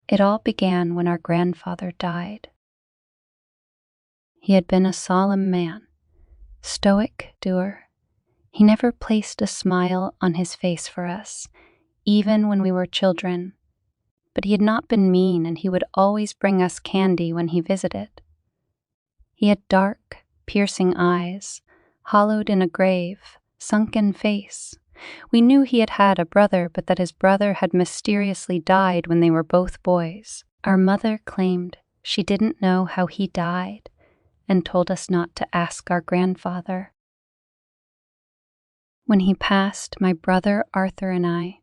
It all began when our grandfather died. He had been a solemn man, stoic doer. He never placed a smile on his face for us, even when we were children. But he had not been mean, and he would always bring us candy when he visited. He had dark, piercing eyes, hollowed in a grave, sunken face. We knew he had had a brother, but that his brother had mysteriously died when they were both boys. Our mother claimed she didn't know how he died and told us not to ask our grandfather. When he passed, my brother Arthur and I,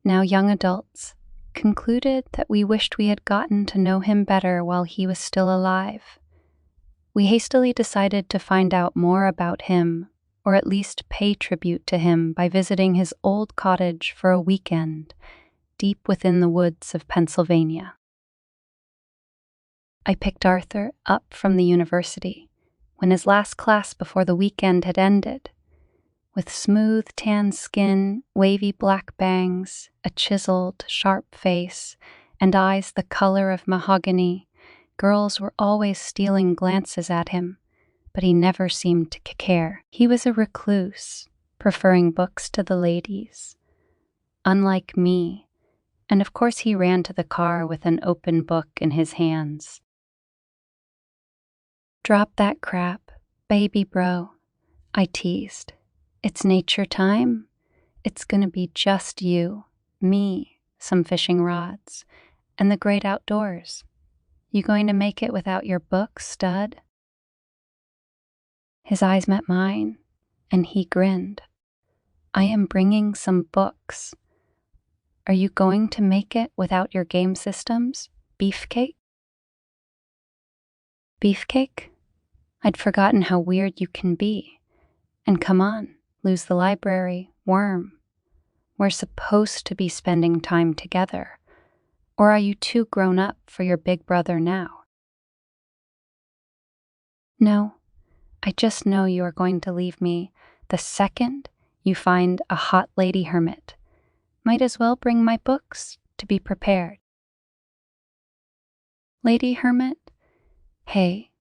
now young adults, concluded that we wished we had gotten to know him better while he was still alive. We hastily decided to find out more about him, or at least pay tribute to him by visiting his old cottage for a weekend, deep within the woods of Pennsylvania. I picked Arthur up from the university when his last class before the weekend had ended. With smooth tan skin, wavy black bangs, a chiseled, sharp face, and eyes the color of mahogany, girls were always stealing glances at him, but he never seemed to care. He was a recluse, preferring books to the ladies. Unlike me, and of course he ran to the car with an open book in his hands. "Drop that crap, baby bro," I teased. "It's nature time. It's gonna be just you, me, some fishing rods, and the great outdoors. You going to make it without your book, stud?" His eyes met mine, and he grinned. "I am bringing some books. Are you going to make it without your game systems, beefcake?" Beefcake? I'd forgotten how weird you can be. And come on, lose the library, worm. We're supposed to be spending time together. Or are you too grown up for your big brother now? No, I just know you are going to leave me the second you find a hot lady hermit. Might as well bring my books to be prepared. Lady hermit? Hey,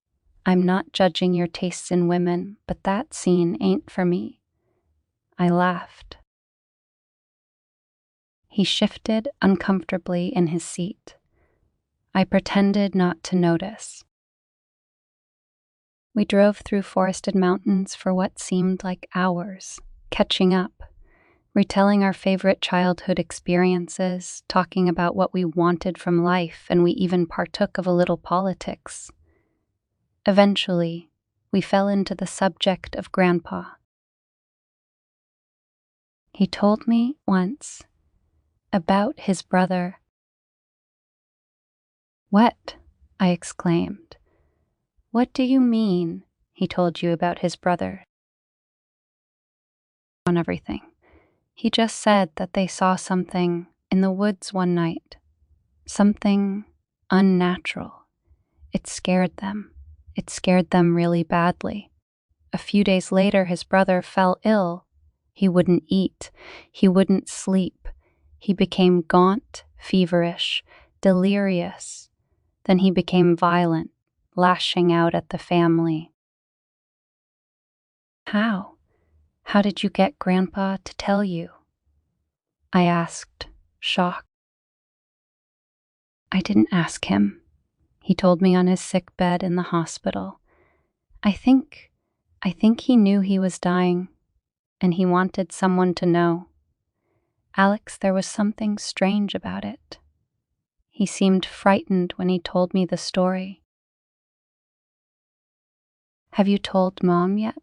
I'm not judging your tastes in women, but that scene ain't for me. I laughed. He shifted uncomfortably in his seat. I pretended not to notice. We drove through forested mountains for what seemed like hours, catching up, retelling our favorite childhood experiences, talking about what we wanted from life, and we even partook of a little politics. Eventually, we fell into the subject of Grandpa. He told me once about his brother. "What?" I exclaimed. "What do you mean he told you about his brother?" On everything. He just said that they saw something in the woods one night. Something unnatural. It scared them. It scared them really badly. A few days later, his brother fell ill. He wouldn't eat. He wouldn't sleep. He became gaunt, feverish, delirious. Then he became violent, lashing out at the family. How? How did you get Grandpa to tell you? I asked, shocked. I didn't ask him. He told me on his sick bed in the hospital. I think he knew he was dying, and he wanted someone to know. Alex, there was something strange about it. He seemed frightened when he told me the story. Have you told Mom yet?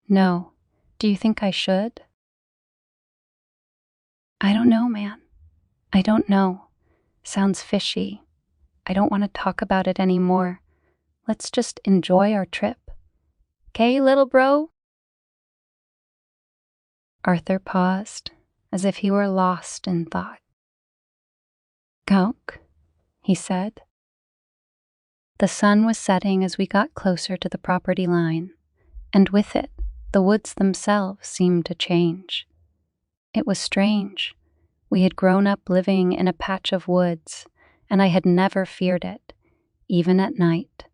No. Do you think I should? I don't know, man. I don't know. Sounds fishy. I don't want to talk about it anymore. Let's just enjoy our trip. 'Kay, little bro? Arthur paused, as if he were lost in thought. "Gauk," he said. The sun was setting as we got closer to the property line, and with it, the woods themselves seemed to change. It was strange. We had grown up living in a patch of woods, and I had never feared it, even at night.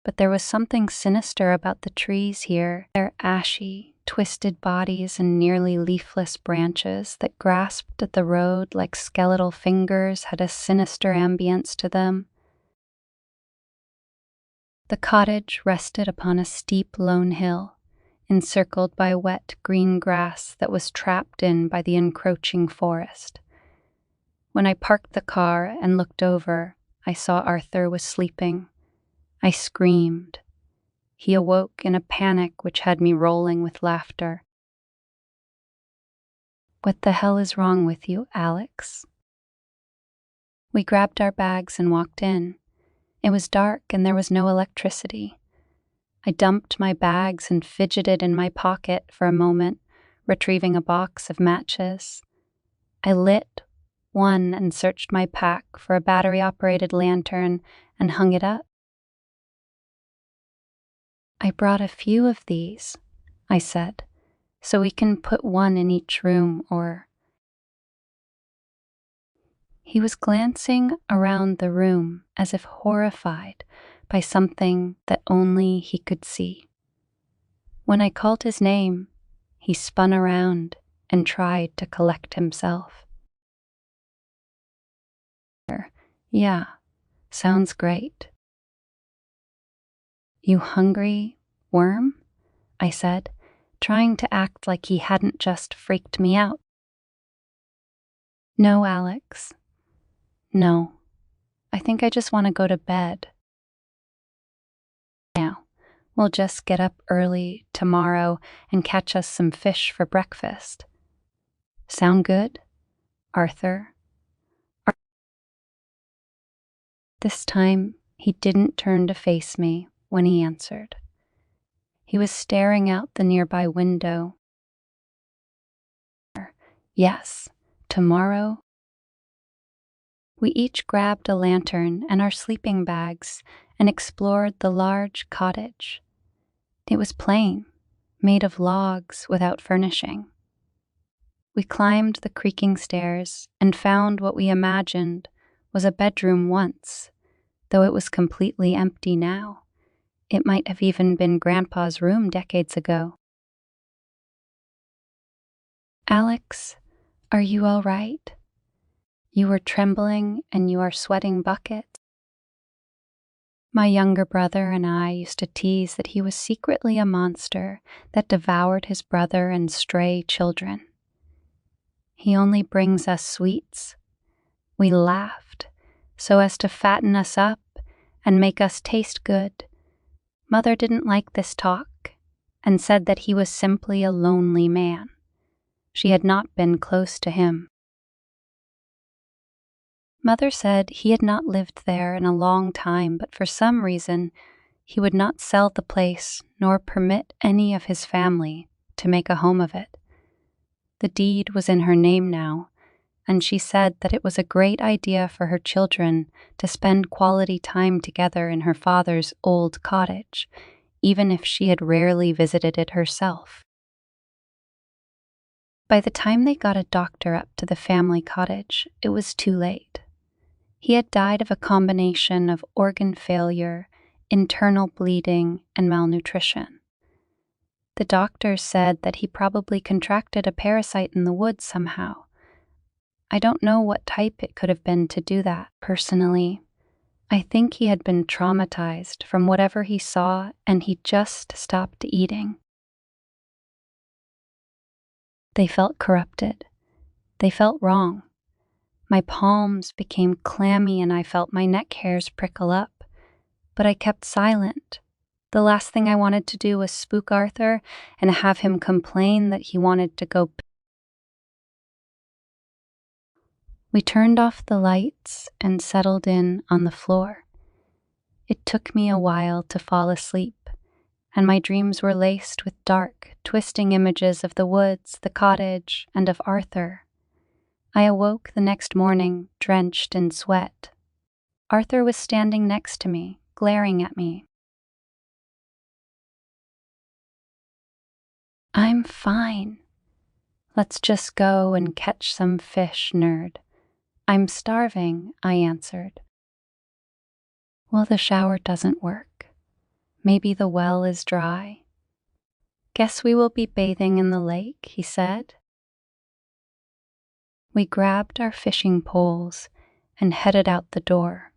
But there was something sinister about the trees here, their ashy, twisted bodies and nearly leafless branches that grasped at the road like skeletal fingers had a sinister ambience to them. The cottage rested upon a steep lone hill, encircled by wet green grass that was trapped in by the encroaching forest. When I parked the car and looked over, I saw Arthur was sleeping. I screamed. He awoke in a panic which had me rolling with laughter. "What the hell is wrong with you, Alex?" We grabbed our bags and walked in. It was dark and there was no electricity. I dumped my bags and fidgeted in my pocket for a moment, retrieving a box of matches. I lit one and searched my pack for a battery-operated lantern and hung it up. "I brought a few of these," I said, "so we can put one in each room or—" He was glancing around the room as if horrified by something that only he could see. When I called his name, he spun around and tried to collect himself. "Yeah, sounds great." "You hungry, worm?" I said, trying to act like he hadn't just freaked me out. "No, Alex. No. I think I just want to go to bed. Now, we'll just get up early tomorrow and catch us some fish for breakfast. Sound good, Arthur?" This time, he didn't turn to face me when he answered. He was staring out the nearby window. "Yes, tomorrow." We each grabbed a lantern and our sleeping bags and explored the large cottage. It was plain, made of logs without furnishing. We climbed the creaking stairs and found what we imagined was a bedroom once, though it was completely empty now. It might have even been Grandpa's room decades ago. "Alex, are you all right? You were trembling and you are sweating buckets." My younger brother and I used to tease that he was secretly a monster that devoured his brother and stray children. "He only brings us sweets." We laughed, so as to fatten us up and make us taste good. Mother didn't like this talk and said that he was simply a lonely man. She had not been close to him. Mother said he had not lived there in a long time, but for some reason, he would not sell the place nor permit any of his family to make a home of it. The deed was in her name now, and she said that it was a great idea for her children to spend quality time together in her father's old cottage, even if she had rarely visited it herself. By the time they got a doctor up to the family cottage, it was too late. He had died of a combination of organ failure, internal bleeding, and malnutrition. The doctors said that he probably contracted a parasite in the woods somehow. I don't know what type it could have been to do that. Personally, I think he had been traumatized from whatever he saw and he just stopped eating. They felt corrupted. They felt wrong. My palms became clammy and I felt my neck hairs prickle up, but I kept silent. The last thing I wanted to do was spook Arthur and have him complain that he wanted to go. We turned off the lights and settled in on the floor. It took me a while to fall asleep, and my dreams were laced with dark, twisting images of the woods, the cottage, and of Arthur. I awoke the next morning, drenched in sweat. Arthur was standing next to me, glaring at me. "I'm fine. Let's just go and catch some fish, nerd. I'm starving, I answered. Well, the shower doesn't work. Maybe the well is dry. Guess we will be bathing in the lake, he said. We grabbed our fishing poles and headed out the door.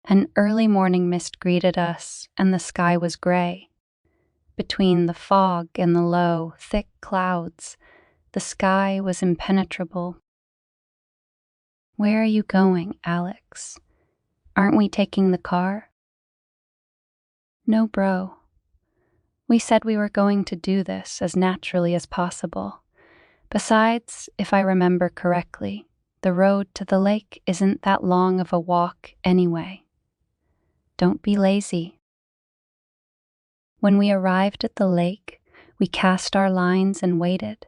An early morning mist greeted us, and the sky was gray. Between the fog and the low, thick clouds, the sky was impenetrable. Where are you going, Alex? Aren't we taking the car? No, bro. We said we were going to do this as naturally as possible. Besides, if I remember correctly, the road to the lake isn't that long of a walk anyway. Don't be lazy. When we arrived at the lake, we cast our lines and waited.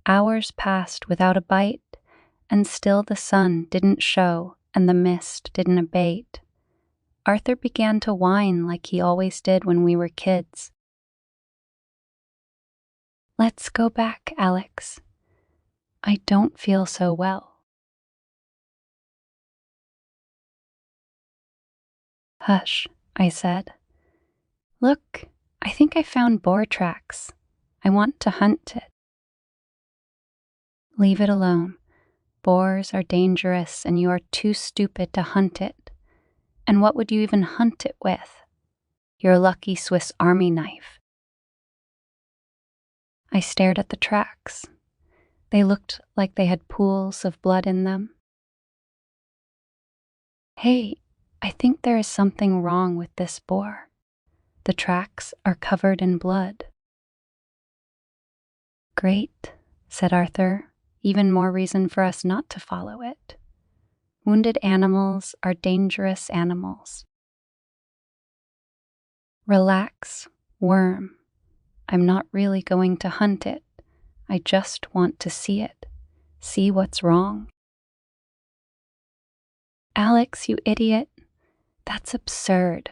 Hours passed without a bite, and still the sun didn't show and the mist didn't abate. Arthur began to whine like he always did when we were kids. Let's go back, Alex. I don't feel so well. Hush, I said. Look, I think I found boar tracks. I want to hunt it. Leave it alone. Boars are dangerous and you are too stupid to hunt it. And what would you even hunt it with? Your lucky Swiss Army knife. I stared at the tracks. They looked like they had pools of blood in them. Hey, I think there is something wrong with this boar. The tracks are covered in blood. Great, said Arthur. Even more reason for us not to follow it. Wounded animals are dangerous animals. Relax, worm. I'm not really going to hunt it. I just want to see it. See what's wrong. Alex, you idiot. That's absurd.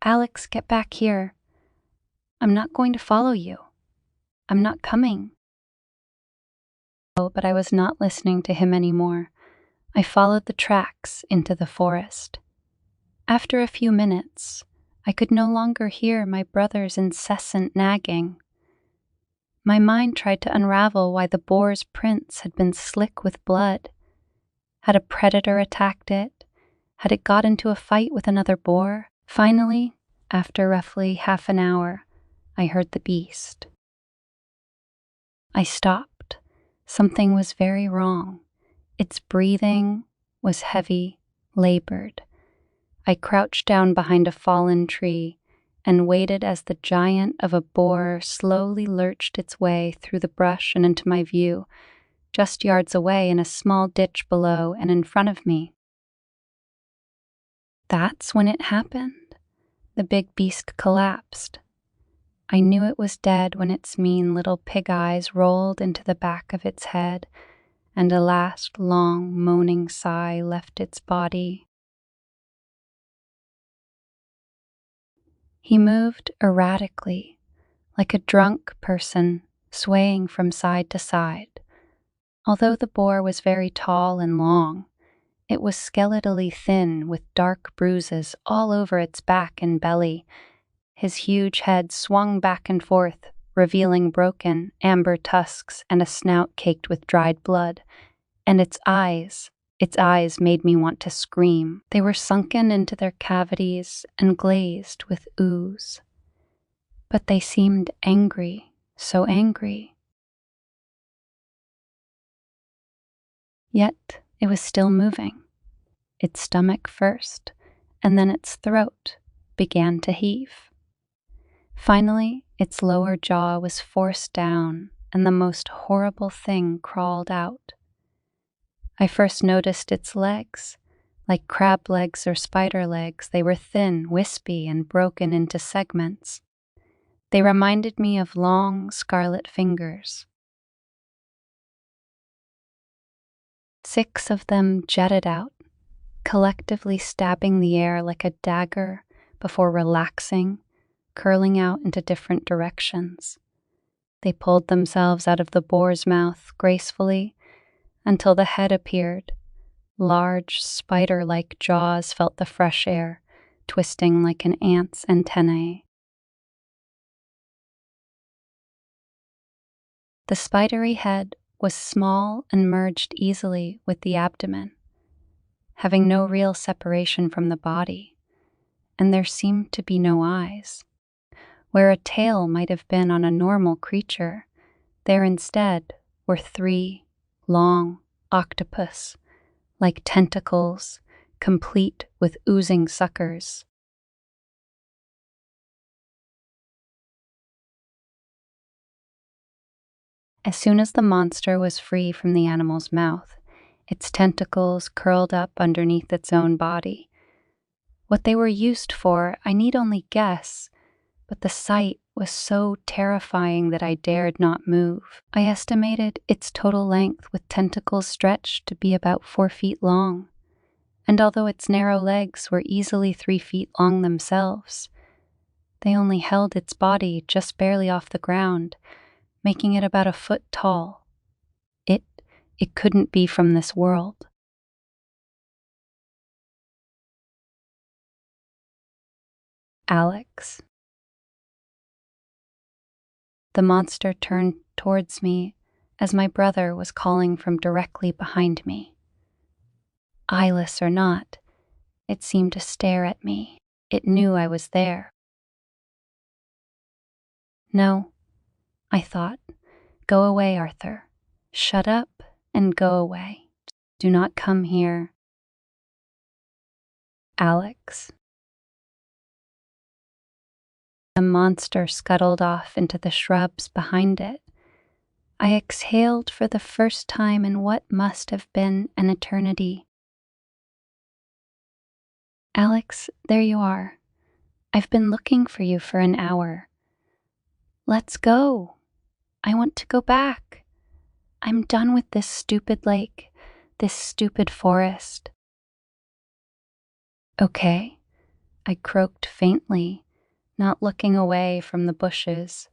Alex, get back here. I'm not going to follow you. I'm not coming. Oh, but I was not listening to him anymore. I followed the tracks into the forest. After a few minutes, I could no longer hear my brother's incessant nagging. My mind tried to unravel why the boar's prints had been slick with blood. Had a predator attacked it? Had it got into a fight with another boar? Finally, after roughly half an hour, I heard the beast. I stopped. Something was very wrong. Its breathing was heavy, labored. I crouched down behind a fallen tree and waited as the giant of a boar slowly lurched its way through the brush and into my view, just yards away in a small ditch below and in front of me. That's when it happened. The big beast collapsed. I knew it was dead when its mean little pig eyes rolled into the back of its head, and a last long moaning sigh left its body. He moved erratically, like a drunk person swaying from side to side. Although the boar was very tall and long, it was skeletally thin with dark bruises all over its back and belly. His huge head swung back and forth, revealing broken, amber tusks and a snout caked with dried blood. And its eyes made me want to scream. They were sunken into their cavities and glazed with ooze. But they seemed angry, so angry. Yet it was still moving. Its stomach first, and then its throat began to heave. Finally, its lower jaw was forced down, and the most horrible thing crawled out. I first noticed its legs. Like crab legs or spider legs, they were thin, wispy, and broken into segments. They reminded me of long, scarlet fingers. 6 of them jetted out, collectively stabbing the air like a dagger before relaxing, curling out into different directions. They pulled themselves out of the boar's mouth gracefully until the head appeared. Large, spider-like jaws felt the fresh air, twisting like an ant's antennae. The spidery head was small and merged easily with the abdomen, having no real separation from the body, and there seemed to be no eyes. Where a tail might have been on a normal creature, there instead were 3 long octopus-like tentacles, complete with oozing suckers. As soon as the monster was free from the animal's mouth, its tentacles curled up underneath its own body. What they were used for, I need only guess, but the sight was so terrifying that I dared not move. I estimated its total length with tentacles stretched to be about 4 feet long, and although its narrow legs were easily 3 feet long themselves, they only held its body just barely off the ground, making it about 1 foot tall. It couldn't be from this world. Alex. The monster turned towards me as my brother was calling from directly behind me. Eyeless or not, it seemed to stare at me. It knew I was there. No, I thought. Go away, Arthur. Shut up and go away. Do not come here. Alex. The monster scuttled off into the shrubs behind it. I exhaled for the first time in what must have been an eternity. Alex, there you are. I've been looking for you for an hour. Let's go. I want to go back. I'm done with this stupid lake, this stupid forest. Okay, I croaked faintly, not looking away from the bushes.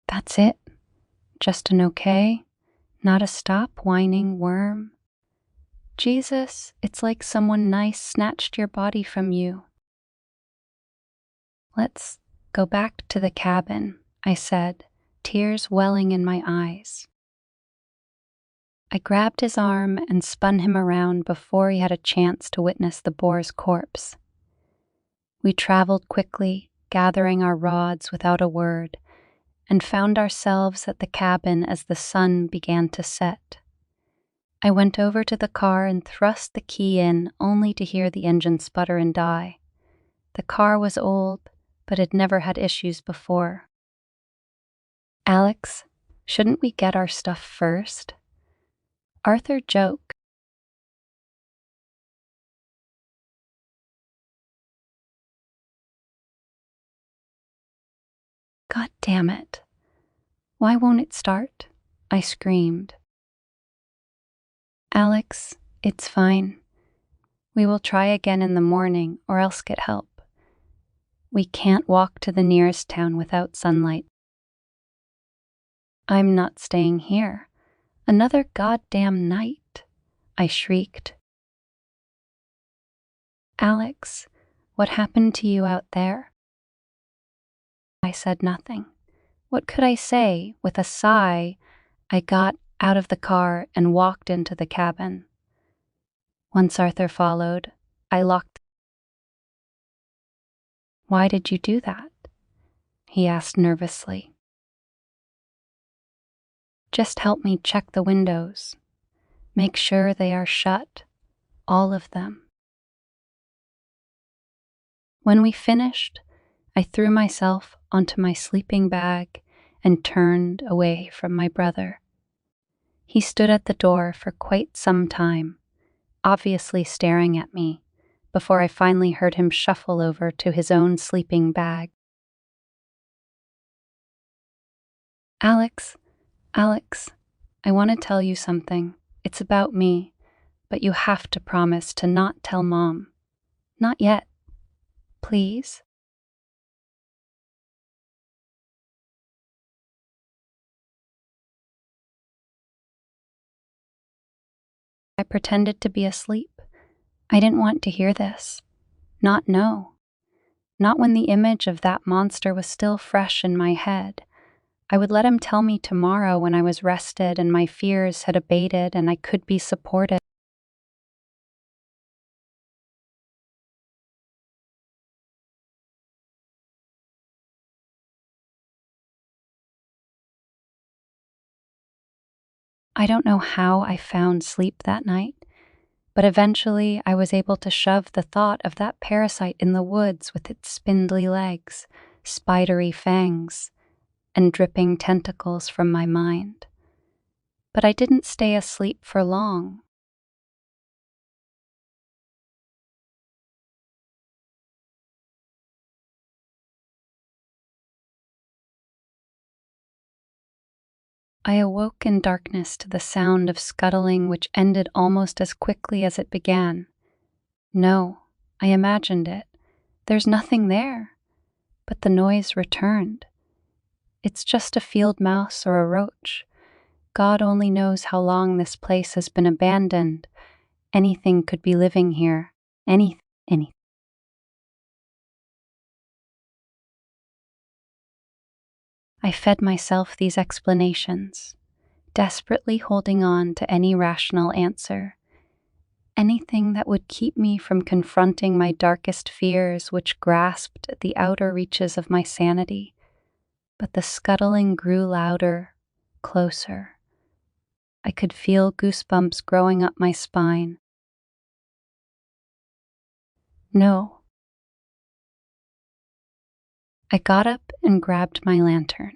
That's it? Just an okay? Not a stop whining worm? Jesus, it's like someone nice snatched your body from you. Let's go back to the cabin, I said, tears welling in my eyes. I grabbed his arm and spun him around before he had a chance to witness the boar's corpse. We traveled quickly, gathering our rods without a word, and found ourselves at the cabin as the sun began to set. I went over to the car and thrust the key in, only to hear the engine sputter and die. The car was old, but had never had issues before. Alex, shouldn't we get our stuff first? Arthur joked. God damn it. Why won't it start? I screamed. Alex, it's fine. We will try again in the morning or else get help. We can't walk to the nearest town without sunlight. I'm not staying here. Another goddamn night, I shrieked. Alex, what happened to you out there? I said nothing. What could I say? With a sigh, I got out of the car and walked into the cabin. Once Arthur followed, I locked. Why did you do that? He asked nervously. Just help me check the windows. Make sure they are shut, all of them. When we finished, I threw myself onto my sleeping bag and turned away from my brother. He stood at the door for quite some time, obviously staring at me, before I finally heard him shuffle over to his own sleeping bag. Alex, I want to tell you something. It's about me, but you have to promise to not tell Mom. Not yet. Please? I pretended to be asleep. I didn't want to hear this. Not know. Not when the image of that monster was still fresh in my head. I would let him tell me tomorrow when I was rested and my fears had abated and I could be supported. I don't know how I found sleep that night, but eventually I was able to shove the thought of that parasite in the woods with its spindly legs, spidery fangs, and dripping tentacles from my mind. But I didn't stay asleep for long. I awoke in darkness to the sound of scuttling which ended almost as quickly as it began. No, I imagined it. There's nothing there. But the noise returned. It's just a field mouse or a roach. God only knows how long this place has been abandoned. Anything could be living here. Anything. I fed myself these explanations, desperately holding on to any rational answer. Anything that would keep me from confronting my darkest fears, which grasped at the outer reaches of my sanity. But the scuttling grew louder, closer. I could feel goosebumps growing up my spine. No. I got up and grabbed my lantern.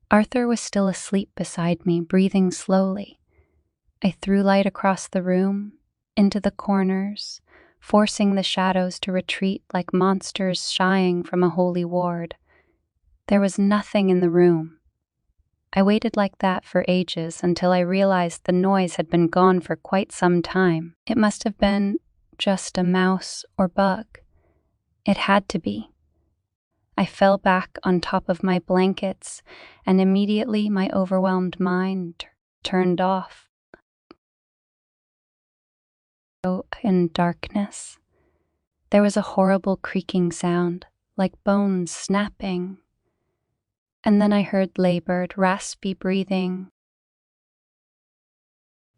Arthur was still asleep beside me, breathing slowly. I threw light across the room, into the corners, forcing the shadows to retreat like monsters shying from a holy ward. There was nothing in the room. I waited like that for ages until I realized the noise had been gone for quite some time. It must have been just a mouse or bug. It had to be. I fell back on top of my blankets, and immediately my overwhelmed mind turned off. In darkness, there was a horrible creaking sound, like bones snapping. And then I heard labored, raspy breathing.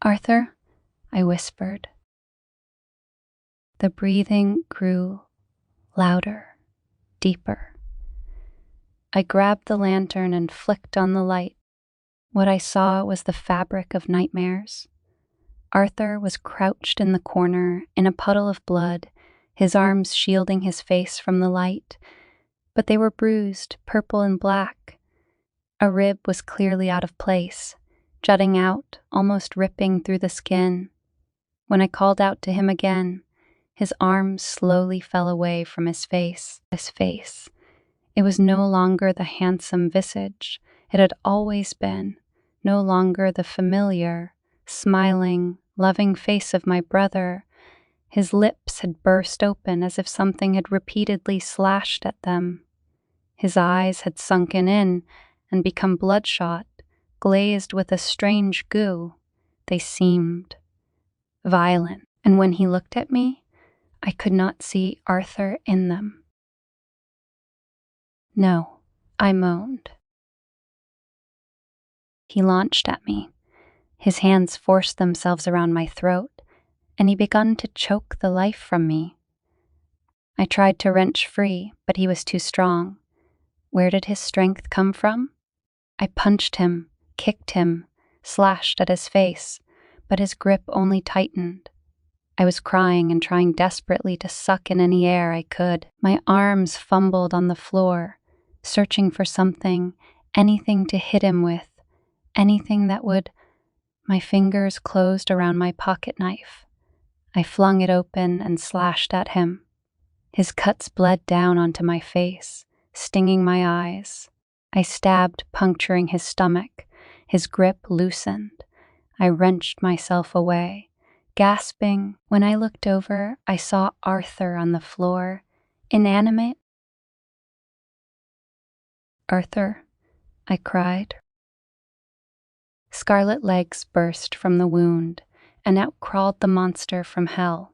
"Arthur," I whispered. The breathing grew louder, deeper. I grabbed the lantern and flicked on the light. What I saw was the fabric of nightmares. Arthur was crouched in the corner in a puddle of blood, his arms shielding his face from the light, but they were bruised, purple and black. A rib was clearly out of place, jutting out, almost ripping through the skin. When I called out to him again, his arms slowly fell away from his face. It was no longer the handsome visage it had always been, no longer the familiar, smiling, loving face of my brother. His lips had burst open as if something had repeatedly slashed at them. His eyes had sunken in and become bloodshot, glazed with a strange goo. They seemed violent, and when he looked at me, I could not see Arthur in them. "No," I moaned. He launched at me. His hands forced themselves around my throat, and he began to choke the life from me. I tried to wrench free, but he was too strong. Where did his strength come from? I punched him, kicked him, slashed at his face, but his grip only tightened. I was crying and trying desperately to suck in any air I could. My arms fumbled on the floor, searching for something, anything to hit him with, anything that would. My fingers closed around my pocket knife. I flung it open and slashed at him. His cuts bled down onto my face, stinging my eyes. I stabbed, puncturing his stomach. His grip loosened. I wrenched myself away, gasping. When I looked over, I saw Arthur on the floor, inanimate. "Arthur," I cried. Scarlet legs burst from the wound, and out crawled the monster from hell.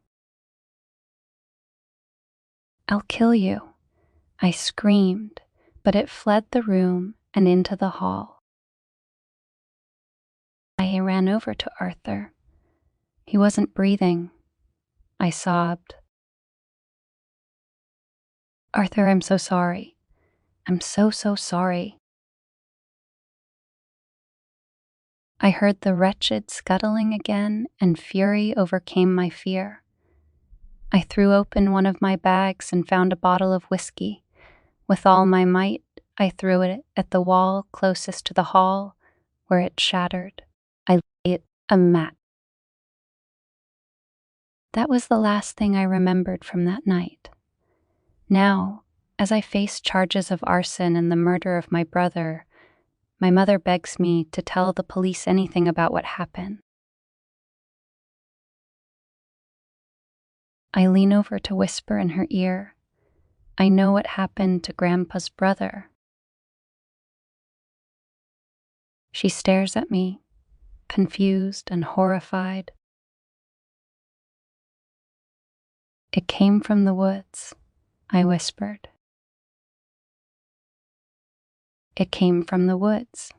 "I'll kill you," I screamed, but it fled the room and into the hall. I ran over to Arthur. He wasn't breathing. I sobbed. "Arthur, I'm so sorry. I'm so sorry." I heard the wretched scuttling again, and fury overcame my fear. I threw open one of my bags and found a bottle of whiskey. With all my might, I threw it at the wall closest to the hall, where it shattered. I lit a match. That was the last thing I remembered from that night. Now, as I face charges of arson and the murder of my brother, my mother begs me to tell the police anything about what happened. I lean over to whisper in her ear, "I know what happened to Grandpa's brother." She stares at me, confused and horrified. "It came from the woods," I whispered. "It came from the woods."